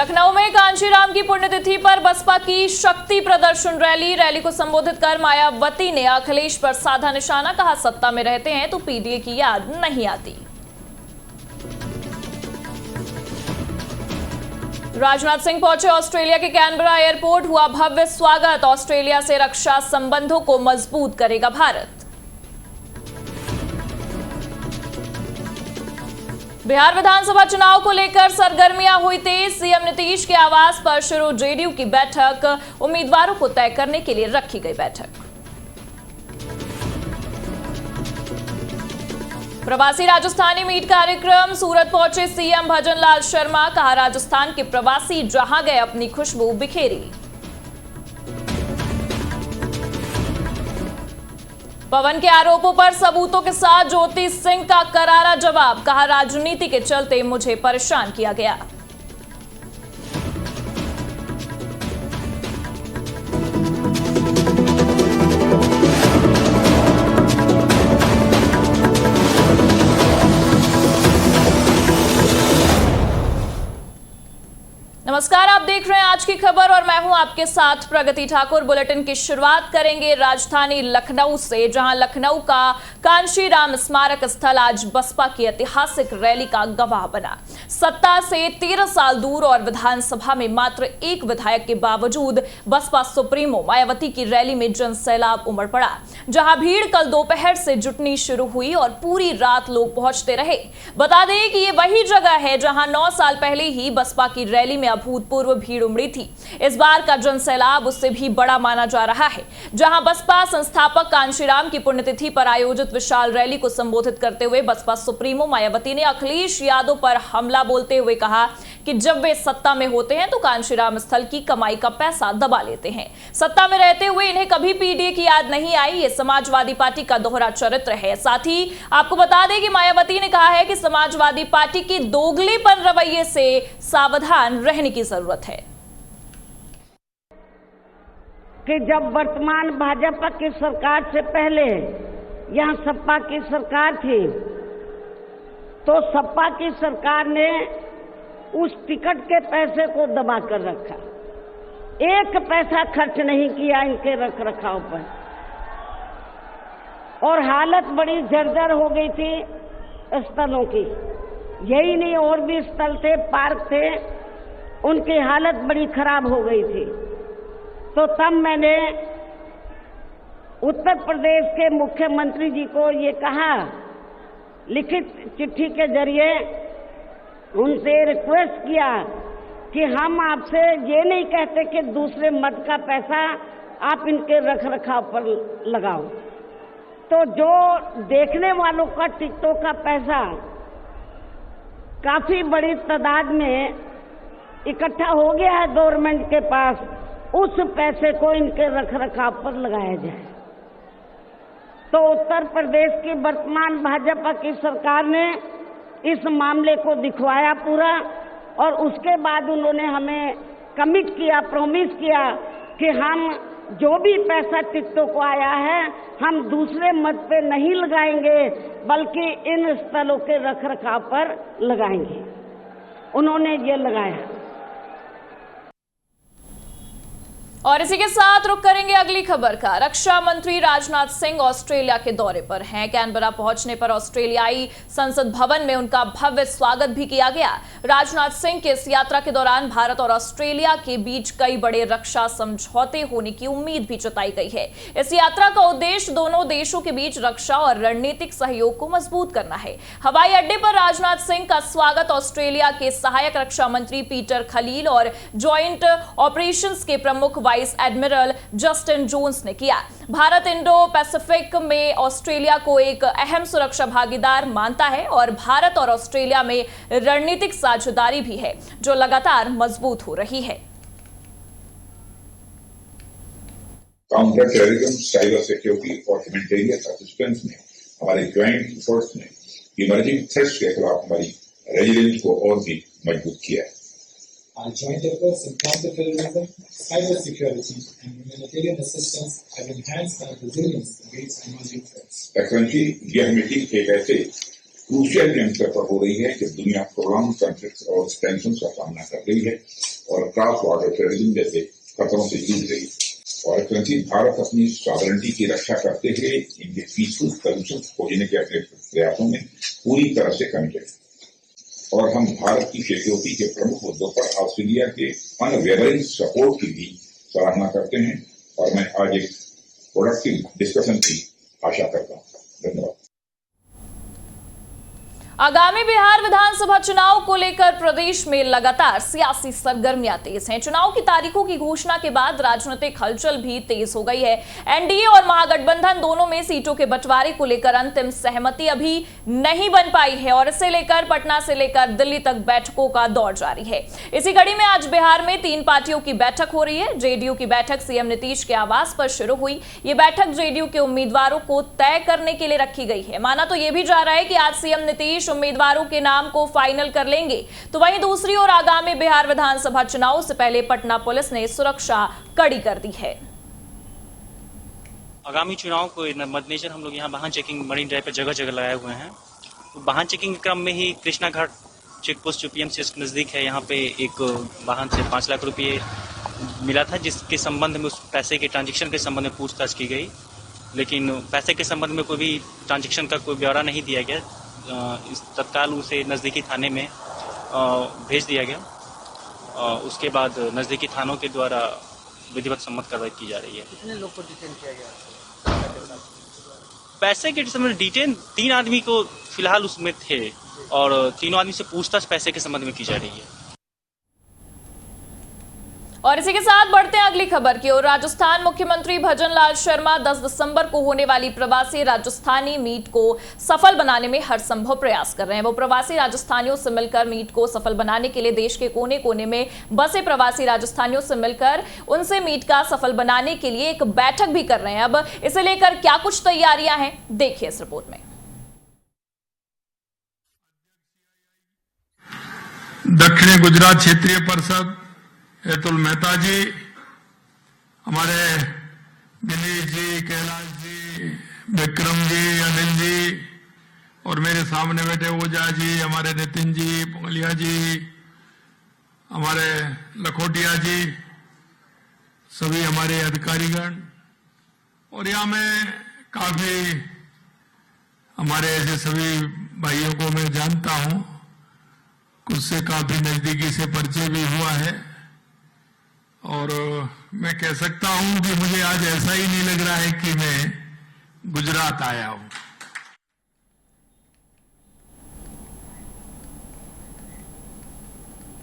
लखनऊ में कांशीराम की पुण्यतिथि पर बसपा की शक्ति प्रदर्शन रैली को संबोधित कर मायावती ने अखिलेश पर साधा निशाना। कहा, सत्ता में रहते हैं तो पीडीए की याद नहीं आती। राजनाथ सिंह पहुंचे ऑस्ट्रेलिया के कैनबरा एयरपोर्ट, हुआ भव्य स्वागत। ऑस्ट्रेलिया से रक्षा संबंधों को मजबूत करेगा भारत। बिहार विधानसभा चुनाव को लेकर सरगर्मियां हुई तेज। सीएम नीतीश के आवास पर शुरू जेडीयू की बैठक, उम्मीदवारों को तय करने के लिए रखी गई बैठक। प्रवासी राजस्थानी मीट कार्यक्रम, सूरत पहुंचे सीएम भजनलाल शर्मा। कहा, राजस्थान के प्रवासी जहां गए अपनी खुशबू बिखेरी। पवन के आरोपों पर सबूतों के साथ ज्योति सिंह का करारा जवाब। कहा, राजनीति के चलते मुझे परेशान किया गया। नमस्कार, आप देख रहे हैं आज की खबर और मैं हूं आपके साथ प्रगति ठाकुर। बुलेटिन की शुरुआत करेंगे राजधानी लखनऊ से, जहां लखनऊ का कांशीराम स्मारक स्थल आज बसपा की ऐतिहासिक रैली का गवाह बना। सत्ता से 13 साल दूर और विधानसभा में मात्र एक विधायक के बावजूद बसपा सुप्रीमो मायावती की रैली में जनसैलाब उमड़ पड़ा। जहां भीड़ कल दोपहर से जुटनी शुरू हुई और पूरी रात लोग पहुंचते रहे। बता दें कि ये वही जगह है जहां 9 साल पहले ही बसपा की रैली में अभूतपूर्व भीड़ उमड़ी थी। इस बार का जनसैलाब उससे भी बड़ा माना जा रहा है। जहां बसपा संस्थापक कांशीराम की पुण्यतिथि पर आयोजित विशाल रैली को संबोधित करते हुए बसपा सुप्रीमो मायावती ने अखिलेश यादव पर हमला बोलते हुए कहा कि जब वे सत्ता में होते हैं तो कांशीराम स्थल की कमाई का पैसा दबा लेते हैं। सत्ता में रहते हुए इन्हें कभी पीडीए की याद नहीं आई। ये समाजवादी पार्टी का दोहरा चरित्र है। साथ ही आपको बता दें कि मायावती ने कहा है कि समाजवादी पार्टी की दोगलेपन रवैये से सावधान रहने की जरूरत है। कि जब वर्तमान भाजपा की सरकार से पहले यहाँ सपा की सरकार थी तो सपा की सरकार ने उस टिकट के पैसे को दबा कर रखा। एक पैसा खर्च नहीं किया इनके रख रखाव पर और हालत बड़ी जर्जर हो गई थी स्थलों की। यही नहीं, और भी स्थल थे, पार्क थे, उनकी हालत बड़ी खराब हो गई थी। तो तब मैंने उत्तर प्रदेश के मुख्यमंत्री जी को ये कहा, लिखित चिट्ठी के जरिए उनसे रिक्वेस्ट किया कि हम आपसे ये नहीं कहते कि दूसरे मद का पैसा आप इनके रख रखाव पर लगाओ। तो जो देखने वालों का टिकटों का पैसा काफी बड़ी तादाद में इकट्ठा हो गया है गवर्नमेंट के पास, उस पैसे को इनके रख रखाव पर लगाया जाए। तो उत्तर प्रदेश की वर्तमान भाजपा की सरकार ने इस मामले को दिखवाया पूरा और उसके बाद उन्होंने हमें कमिट किया, प्रॉमिस किया कि हम जो भी पैसा टिकटों को आया है हम दूसरे मद पे नहीं लगाएंगे बल्कि इन स्थलों के रख रखाव पर लगाएंगे। उन्होंने ये लगाया। और इसी के साथ रुक करेंगे अगली खबर का। रक्षा मंत्री राजनाथ सिंह ऑस्ट्रेलिया के दौरे पर हैं। कैनबरा पहुंचने पर ऑस्ट्रेलियाई संसद भवन में उनका भव्य स्वागत भी किया गया। राजनाथ सिंह के इस यात्रा के दौरान भारत और ऑस्ट्रेलिया के बीच कई बड़े रक्षा समझौते होने की उम्मीद भी जताई गई है। इस यात्रा का उद्देश्य दोनों देशों के बीच रक्षा और रणनीतिक सहयोग को मजबूत करना है। हवाई अड्डे पर राजनाथ सिंह का स्वागत ऑस्ट्रेलिया के सहायक रक्षा मंत्री पीटर खलील और ज्वाइंट ऑपरेशंस के प्रमुख वाइस एडमिरल जस्टिन जोन्स ने किया। भारत इंडो पैसिफिक में ऑस्ट्रेलिया को एक अहम सुरक्षा भागीदार मानता है और भारत और ऑस्ट्रेलिया में रणनीतिक साझेदारी भी है जो लगातार मजबूत हो रही है। काउंटर टेररिज्म, साइबर सिक्योरिटी और ह्यूमैनिटेरियन असिस्टेंस में हमारे ज्वाइंट एफर्ट्स ने इमर्जिंग थ्रेट्स के खिलाफ हमारी रेजिलियंस को और भी मजबूत किया है। Our joint efforts in counter-terrorism, cyber-security, and humanitarian assistance have enhanced our resilience against emerging threats. Excellency, यह मीटिंग एक ऐसे क्रूशियल जुंक्शन पर हो रही है जब दुनिया प्रोलॉन्ग कॉन्फ्लिक्ट और टेंशन का सामना कर रही है और क्रॉस बॉर्डर टेररिज्म जैसे खतरों से जूझ रही है। और एक्सेलेंसी, भारत अपनी सॉवरेनिटी की रक्षा करते हुए इनके पीसफुल सोल्यूशन खोजने के अपने प्रयासों में पूरी तरह से कमिटेड है। और हम भारत की सिक्योरिटी के प्रमुख मुद्दों पर ऑस्ट्रेलिया के अनवेवरिंग सपोर्ट की भी सराहना करते हैं और मैं आज एक प्रोडक्टिव डिस्कशन की आशा करता हूँ। धन्यवाद। आगामी बिहार विधानसभा चुनाव को लेकर प्रदेश में लगातार सियासी सरगर्मियां तेज हैं। चुनाव की तारीखों की घोषणा के बाद राजनीतिक हलचल भी तेज हो गई है। एनडीए और महागठबंधन दोनों में सीटों के बंटवारे को लेकर अंतिम सहमति अभी नहीं बन पाई है और इसे लेकर पटना से लेकर दिल्ली तक बैठकों का दौर जारी है। इसी कड़ी में आज बिहार में 3 पार्टियों की बैठक हो रही है। जेडीयू की बैठक सीएम नीतीश के आवास पर शुरू हुई। ये बैठक जेडीयू के उम्मीदवारों को तय करने के लिए रखी गई है। माना तो यह भी जा रहा है कि आज सीएम नीतीश उम्मीदवारों के नाम को फाइनल कर लेंगे, तो वहीं दूसरी ओर आगामी बिहार विधानसभा चुनाव से पहले पटना पुलिस ने सुरक्षा कड़ी कर दी है। आगामी चुनाव को मद्देनजर हम लोग यहाँ वाहन चेकिंग मरीन ड्राइव पर जगह जगह लगाए हुए हैं। तो वाहन चेकिंग के क्रम में ही कृष्णा घाट चेक पोस्ट जो पीएमसी के नजदीक है, यहाँ पे एक वाहन से 5 लाख रुपये मिला था, जिसके संबंध में उस पैसे के ट्रांजेक्शन के संबंध में पूछताछ की गई, लेकिन पैसे के संबंध में कोई भी ट्रांजेक्शन का कोई ब्यौरा नहीं दिया गया। इस तत्काल उसे नज़दीकी थाने में भेज दिया गया। उसके बाद नज़दीकी थानों के द्वारा विधिवत सम्मत कार्रवाई की जा रही है। कितने लोग को डिटेन किया गया? पैसे के संबंध में डिटेन 3 आदमी को फिलहाल उसमें थे और 3 आदमी से पूछताछ पैसे के संबंध में की जा रही है। और इसी के साथ बढ़ते हैं अगली खबर की ओर। राजस्थान मुख्यमंत्री भजनलाल शर्मा 10 दिसंबर को होने वाली प्रवासी राजस्थानी मीट को सफल बनाने में हर संभव प्रयास कर रहे हैं। वो प्रवासी राजस्थानियों से मिलकर मीट को सफल बनाने के लिए देश के कोने कोने में बसे प्रवासी राजस्थानियों से मिलकर उनसे मीट का सफल बनाने के लिए एक बैठक भी कर रहे हैं। अब इसे लेकर क्या कुछ तैयारियां हैं, देखिए इस रिपोर्ट में। दक्षिणी गुजरात क्षेत्रीय परिषद हेतुल मेहता जी, हमारे दिनेश जी, कैलाश जी, विक्रम जी, अनिल जी और मेरे सामने बैठे ओझा जी, हमारे नितिन जी, पोलिया जी, हमारे लखोटिया जी, सभी हमारे अधिकारीगण, और यहाँ मैं काफी हमारे ऐसे सभी भाइयों को मैं जानता हूं, कुछ से काफी नजदीकी से परिचय भी हुआ है। और मैं कह सकता हूं कि मुझे आज ऐसा ही नहीं लग रहा है कि मैं गुजरात आया हूं।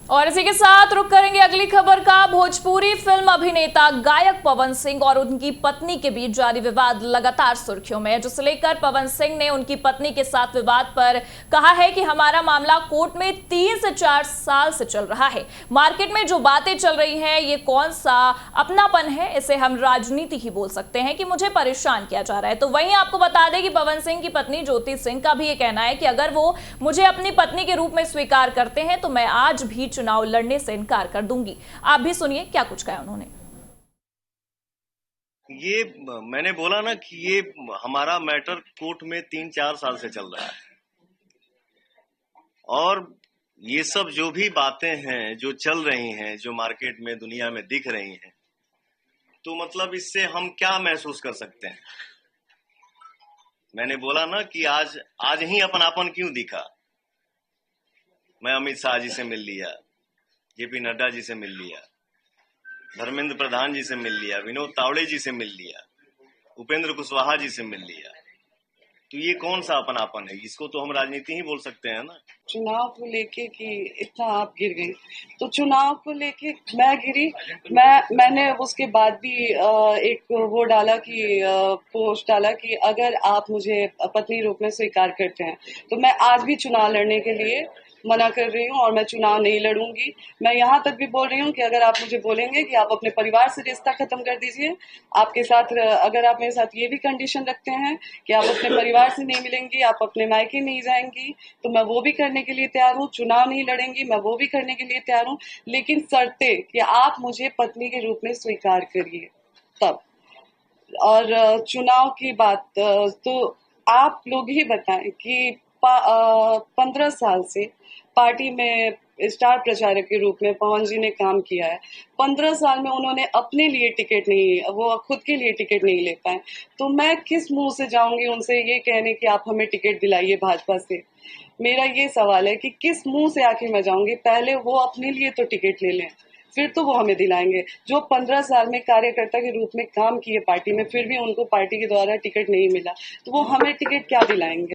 और इसी के साथ रुक करेंगे अगली खबर का। भोजपुरी फिल्म अभिनेता गायक पवन सिंह और उनकी पत्नी के बीच जारी विवाद लगातार सुर्खियों में है, जिसे लेकर पवन सिंह ने उनकी पत्नी के साथ विवाद पर कहा है कि हमारा मामला कोर्ट में 3 से 4 साल से चल रहा है। मार्केट में जो बातें चल रही हैं, ये कौन सा अपनापन है, इसे हम राजनीति ही बोल सकते हैं कि मुझे परेशान किया जा रहा है। तो वहीं आपको बता दें कि पवन सिंह की पत्नी ज्योति सिंह का भी ये कहना है कि अगर वो मुझे अपनी पत्नी के रूप में स्वीकार करते हैं तो मैं आज भी चुनाव लड़ने से इनकार कर दूंगी। आप भी सुनिए क्या कुछ कहा उन्होंने। ये मैंने बोला ना कि ये हमारा मैटर कोर्ट में 3-4 साल से चल रहा है, और ये सब जो भी बातें हैं जो चल रही हैं, जो मार्केट में दुनिया में दिख रही हैं, तो मतलब इससे हम क्या महसूस कर सकते हैं। मैंने बोला ना कि आज ही अपनापन क्यों दिखा। मैं अमित शाह जी से मिल लिया, जेपी नड्डा जी से मिल लिया, धर्मेंद्र प्रधान जी से मिल लिया, विनोद तावड़े जी से मिल लिया, उपेंद्र कुशवाहा जी से मिल लिया। तो ये कौन सा अपनापन है? इसको तो हम राजनीति ही बोल सकते हैं ना। चुनाव को लेके कि इतना आप गिर गई, तो चुनाव को लेके मैं गिरी। मैंने उसके बाद भी एक वो डाला कि पोस्ट डाला कि अगर आप मुझे पत्नी रूप में स्वीकार करते हैं तो मैं आज भी चुनाव लड़ने के लिए मना कर रही हूँ और मैं चुनाव नहीं लड़ूंगी। मैं यहाँ तक भी बोल रही हूँ कि अगर आप मुझे बोलेंगे कि आप अपने परिवार से रिश्ता खत्म कर दीजिए, आपके साथ अगर आप मेरे साथ ये भी कंडीशन रखते हैं कि आप अपने परिवार से नहीं मिलेंगी, आप अपने मायके नहीं जाएंगी, तो मैं वो भी करने के लिए तैयार हूँ। चुनाव नहीं लड़ेंगी, मैं वो भी करने के लिए तैयार हूँ, लेकिन शर्ते कि आप मुझे पत्नी के रूप में स्वीकार करिए तब। और चुनाव की बात तो आप लोग ही बताएं कि 15 साल से पार्टी में स्टार प्रचारक के रूप में पवन जी ने काम किया है। 15 साल में उन्होंने अपने लिए टिकट नहीं, वो खुद के लिए टिकट नहीं ले पाए, तो मैं किस मुंह से जाऊंगी उनसे ये कहने कि आप हमें टिकट दिलाइए भाजपा से। मेरा ये सवाल है कि किस मुंह से आखिर मैं जाऊंगी। पहले वो अपने लिए तो टिकट ले लें, फिर तो वो हमें दिलाएंगे। जो 15 साल में कार्यकर्ता के रूप में काम किए पार्टी में, फिर भी उनको पार्टी के द्वारा टिकट नहीं मिला, तो वो हमें टिकट क्या दिलाएंगे।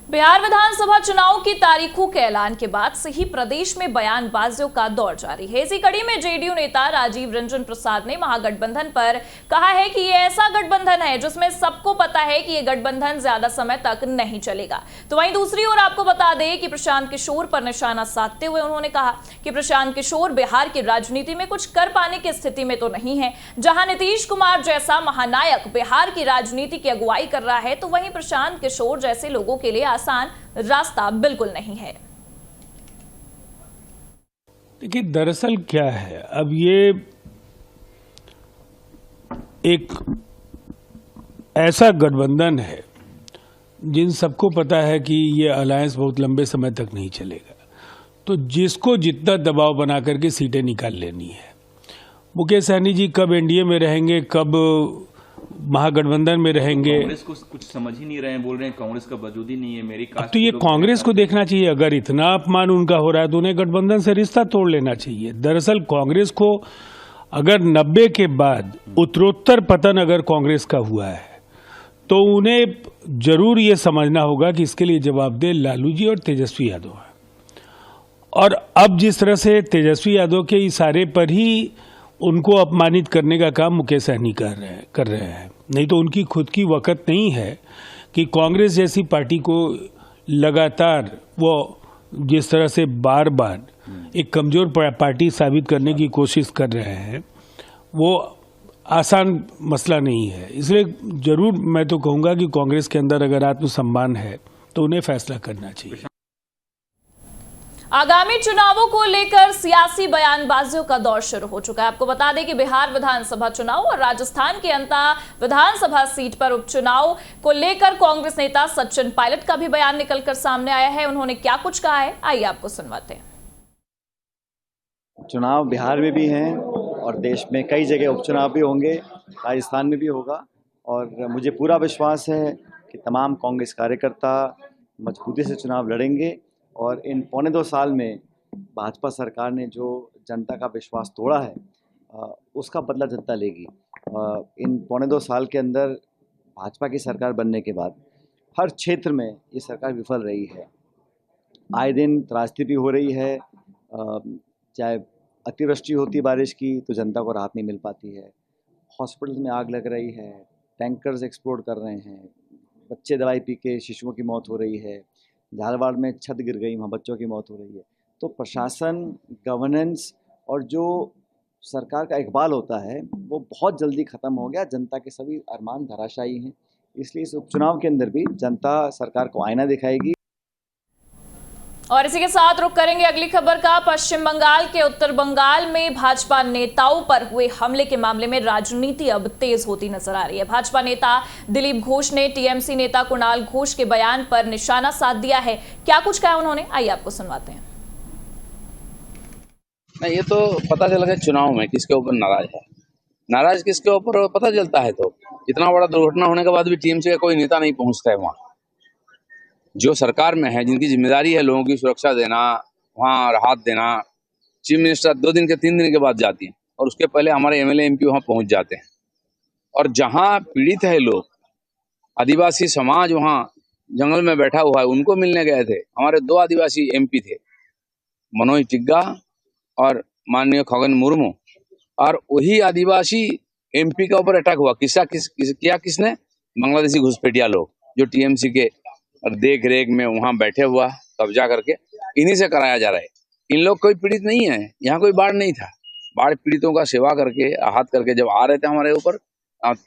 बिहार विधानसभा चुनाव की तारीखों के ऐलान के बाद से ही प्रदेश में बयानबाजियों का दौर जारी है। इसी कड़ी में जेडीयू नेता राजीव रंजन प्रसाद ने महागठबंधन पर कहा है कि ये ऐसा गठबंधन है जिसमें सबको पता है कि ये गठबंधन ज्यादा समय तक नहीं चलेगा। तो वहीं दूसरी ओर आपको बता दें कि प्रशांत किशोर पर निशाना साधते हुए उन्होंने कहा कि प्रशांत किशोर बिहार की राजनीति में कुछ कर पाने की स्थिति में तो नहीं है। जहां नीतीश कुमार जैसा महानायक बिहार की राजनीति की अगुवाई कर रहा है, तो वहीं प्रशांत किशोर जैसे लोगों के लिए आसान रास्ता बिल्कुल नहीं है। देखिए, दरअसल क्या है, अब ये एक ऐसा गठबंधन है जिन सबको पता है कि ये अलायंस बहुत लंबे समय तक नहीं चलेगा, तो जिसको जितना दबाव बना करके सीटें निकाल लेनी है। मुकेश सहनी जी कब एनडीए में रहेंगे, कब महागठबंधन में रहेंगे, कांग्रेस को कुछ समझ ही नहीं रहे हैं, बोल रहे हैं कांग्रेस का वजूद ही नहीं है। मेरी अब तो ये कांग्रेस को देखना चाहिए। अगर इतना अपमान उनका हो रहा है तो उन्हें गठबंधन से रिश्ता तोड़ लेना चाहिए। दरअसल कांग्रेस को अगर 90 के बाद उत्तरोत्तर पतन अगर कांग्रेस का हुआ है तो उन्हें जरूर ये समझना होगा कि इसके लिए जवाबदेह लालू जी और तेजस्वी यादव हैं। और अब जिस तरह से तेजस्वी यादव के इशारे पर ही उनको अपमानित करने का काम मुकेश सहनी कर रहे हैं, नहीं तो उनकी खुद की वक़्त नहीं है कि कांग्रेस जैसी पार्टी को लगातार वो जिस तरह से बार बार एक कमजोर पार्टी साबित करने की कोशिश कर रहे हैं, वो आसान मसला नहीं है। इसलिए जरूर मैं तो कहूँगा कि कांग्रेस के अंदर अगर आत्मसम्मान है तो उन्हें फैसला करना चाहिए। आगामी चुनावों को लेकर सियासी बयानबाजियों का दौर शुरू हो चुका है। आपको बता दें कि बिहार विधानसभा चुनाव और राजस्थान की अंता विधानसभा सीट पर उपचुनाव को लेकर कांग्रेस नेता सचिन पायलट का भी बयान निकलकर सामने आया है। उन्होंने क्या कुछ कहा है, आइए आपको सुनवाते हैं। चुनाव बिहार में भी हैं और देश में कई जगह उपचुनाव भी होंगे, राजस्थान में भी होगा, और मुझे पूरा विश्वास है कि तमाम कांग्रेस कार्यकर्ता मजबूती से चुनाव लड़ेंगे। और इन 1.25 साल में भाजपा सरकार ने जो जनता का विश्वास तोड़ा है उसका बदला जनता लेगी। इन 1.25 साल के अंदर भाजपा की सरकार बनने के बाद हर क्षेत्र में ये सरकार विफल रही है। आए दिन त्रासदी भी हो रही है, चाहे अतिवृष्टि होती बारिश की तो जनता को राहत नहीं मिल पाती है, हॉस्पिटल में आग लग रही है, टैंकर्स एक्सप्लोड कर रहे हैं, बच्चे दवाई पी के शिशुओं की मौत हो रही है, झालावाड़ में छत गिर गई, वहाँ बच्चों की मौत हो रही है। तो प्रशासन, गवर्नेंस और जो सरकार का इकबाल होता है वो बहुत जल्दी ख़त्म हो गया। जनता के सभी अरमान धराशायी हैं, इसलिए इस उपचुनाव के अंदर भी जनता सरकार को आईना दिखाएगी। और इसी के साथ रुक करेंगे अगली खबर का। पश्चिम बंगाल के उत्तर बंगाल में भाजपा नेताओं पर हुए हमले के मामले में राजनीति अब तेज होती नजर आ रही है। भाजपा नेता दिलीप घोष ने टीएमसी नेता कुणाल घोष के बयान पर निशाना साध दिया है। क्या कुछ कहा उन्होंने, आइए आपको सुनवाते हैं। ये तो पता चल गया चुनाव में किसके ऊपर नाराज है, नाराज किसके ऊपर पता चलता है। तो इतना बड़ा दुर्घटना होने के बाद भी टीएमसी का कोई नेता नहीं पहुंचता है वहाँ। जो सरकार में है, जिनकी जिम्मेदारी है लोगों की सुरक्षा देना, वहाँ राहत देना, चीफ मिनिस्टर 2 दिन के 3 दिन के बाद जाती हैं और उसके पहले हमारे एमएलए एमपी वहाँ पहुँच जाते हैं। और जहाँ पीड़ित है लोग, आदिवासी समाज वहाँ जंगल में बैठा हुआ है, उनको मिलने गए थे। हमारे 2 आदिवासी एमपी थे, मनोज टिग्गा और माननीय खगन मुर्मू, और वही आदिवासी एमपी के ऊपर अटैक हुआ। किसने? बांग्लादेशी घुसपैठिया लोग जो टीएमसी के देख रेख में वहां बैठे हुआ कब्जा करके इन्हीं से कराया जा रहा है। इन लोग कोई पीड़ित नहीं है, यहाँ कोई बाढ़ नहीं था। बाढ़ पीड़ितों का सेवा करके, आहत करके जब आ रहे थे हमारे ऊपर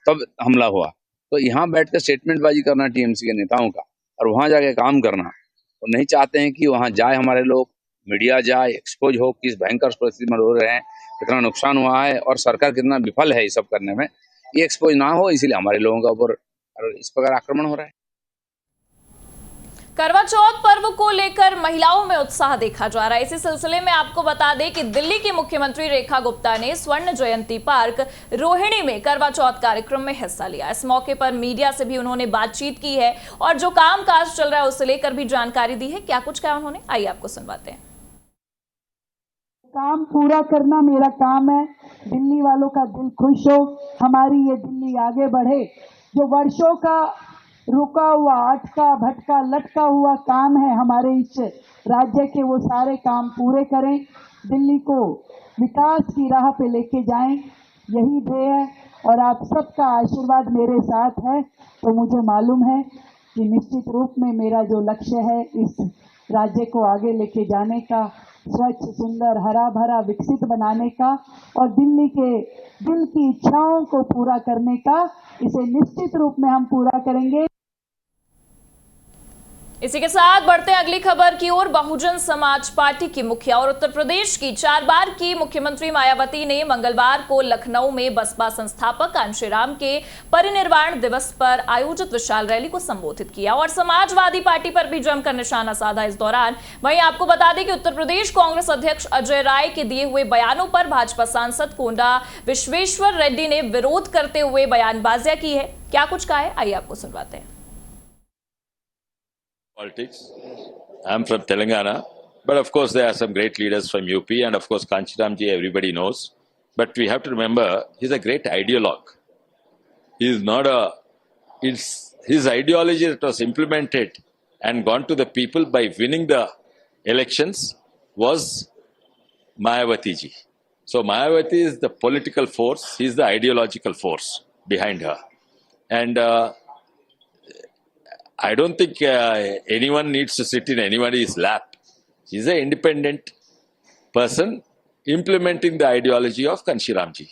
तब हमला हुआ। तो यहाँ बैठ कर स्टेटमेंटबाजी करना टीएमसी के नेताओं का और वहां जाके काम करना, वो नहीं चाहते हैं कि वहां जाए हमारे लोग, मीडिया जाए, एक्सपोज हो किस भयंकर परिस्थिति में रो रहे हैं, कितना नुकसान हुआ है और सरकार कितना विफल है ये सब करने में, ये एक्सपोज ना हो, इसीलिए हमारे लोगों का ऊपर इस प्रकार आक्रमण हो रहा है। करवा चौथ पर्व को लेकर महिलाओं में उत्साह देखा जा रहा है। इसी सिलसिले में आपको बता दें कि दिल्ली की मुख्यमंत्री रेखा गुप्ता ने स्वर्ण जयंती पार्क रोहिणी में करवा चौथ कार्यक्रम में हिस्सा लिया। इस मौके पर मीडिया से भी उन्होंने बातचीत की है और जो कामकाज चल रहा है उसे लेकर भी जानकारी दी है। क्या कुछ कहा उन्होंने, आइए आपको सुनवाते हैं। काम पूरा करना मेरा काम है। दिल्ली वालों का दिल खुश हो, हमारी ये दिल्ली आगे बढ़े। जो वर्षों का रुका हुआ, अटका भटका लटका हुआ काम है हमारे इस राज्य के, वो सारे काम पूरे करें, दिल्ली को विकास की राह पे लेके जाएं, यही ध्येय है। और आप सबका आशीर्वाद मेरे साथ है तो मुझे मालूम है कि निश्चित रूप में मेरा जो लक्ष्य है इस राज्य को आगे लेके जाने का, स्वच्छ सुंदर हरा भरा विकसित बनाने का और दिल्ली के दिल की इच्छाओं को पूरा करने का, इसे निश्चित रूप में हम पूरा करेंगे। इसी के साथ बढ़ते हैं अगली खबर की ओर। बहुजन समाज पार्टी की मुखिया और उत्तर प्रदेश की 4 बार की मुख्यमंत्री मायावती ने मंगलवार को लखनऊ में बसपा संस्थापक कांशीराम के परिनिर्वाण दिवस पर आयोजित विशाल रैली को संबोधित किया और समाजवादी पार्टी पर भी जमकर निशाना साधा। इस दौरान वहीं आपको बता दें कि उत्तर प्रदेश कांग्रेस अध्यक्ष अजय राय के दिए हुए बयानों पर भाजपा सांसद कोंडा विश्वेश्वर रेड्डी ने विरोध करते हुए बयानबाजियां की है। क्या कुछ कहा है, आइए आपको सुनवाते हैं। Politics. I'm from Telangana, but of course there are some great leaders from UP, and of course Kanshiramji everybody knows. But we have to remember he's a great ideologue. He is not a. His ideology that was implemented and gone to the people by winning the elections was Mayawati ji. So Mayawati is the political force. He is the ideological force behind her, and. I don't think anyone needs to sit in anybody's lap. He's an independent person implementing the ideology of Kanshiramji.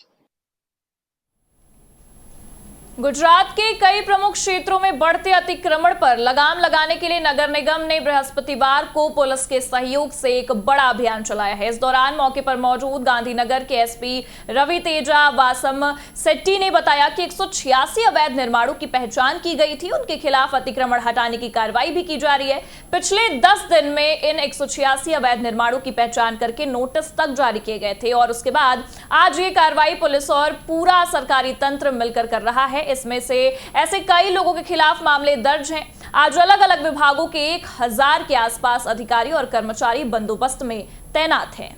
Gujarat के कई प्रमुख क्षेत्रों में बढ़ते अतिक्रमण पर लगाम लगाने के लिए नगर निगम ने बृहस्पतिवार को पुलिस के सहयोग से एक बड़ा अभियान चलाया है। इस दौरान मौके पर मौजूद गांधीनगर के एसपी रवि तेजा वासम सेट्टी ने बताया कि 186 अवैध निर्माणों की पहचान की गई थी। उनके खिलाफ अतिक्रमण हटाने की कार्रवाई भी की जा रही है। पिछले 10 दिन में इन 186 अवैध निर्माणों की पहचान करके नोटिस तक जारी किए गए थे और उसके बाद आज ये कार्रवाई पुलिस और पूरा सरकारी तंत्र मिलकर कर रहा है। इसमें से ऐसे कई लोगों के खिलाफ मामले दर्ज हैं। आज अलग अलग विभागों के 1000 के आसपास अधिकारी और कर्मचारी बंदोबस्त में तैनात हैं।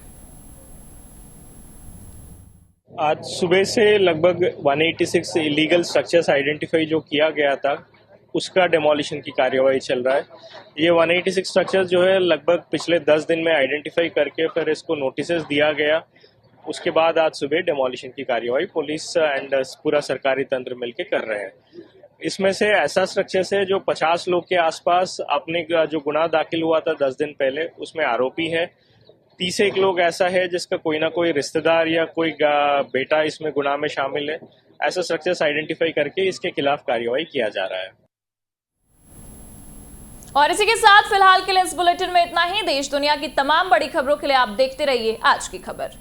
आज सुबह से लगभग 186 इलीगल स्ट्रक्चर्स आइडेंटिफाई जो किया गया था उसका डेमोलिशन की कार्यवाही चल रहा है। ये 186 स्ट्रक्चर्स जो है लगभग पिछले 10 दिन में आइडेंटिफाई करके फिर इसको नोटिसेस दिया गया। उसके बाद आज सुबह डेमोलिशन की कार्यवाही पुलिस एंड पूरा सरकारी तंत्र मिलकर कर रहे हैं। इसमें से ऐसा स्ट्रक्चर्स है जो 50 लोग के आसपास अपने जो गुनाह दाखिल हुआ था 10 दिन पहले उसमें आरोपी है। 31 लोग ऐसा है जिसका कोई ना कोई रिश्तेदार या कोई बेटा इसमें गुनाह में शामिल है। ऐसा स्ट्रक्चर्स आइडेंटिफाई करके इसके खिलाफ कार्यवाही किया जा रहा है। और इसी के साथ फिलहाल के लिए इस बुलेटिन में इतना ही। देश दुनिया की तमाम बड़ी खबरों के लिए आप देखते रहिए आज की खबर।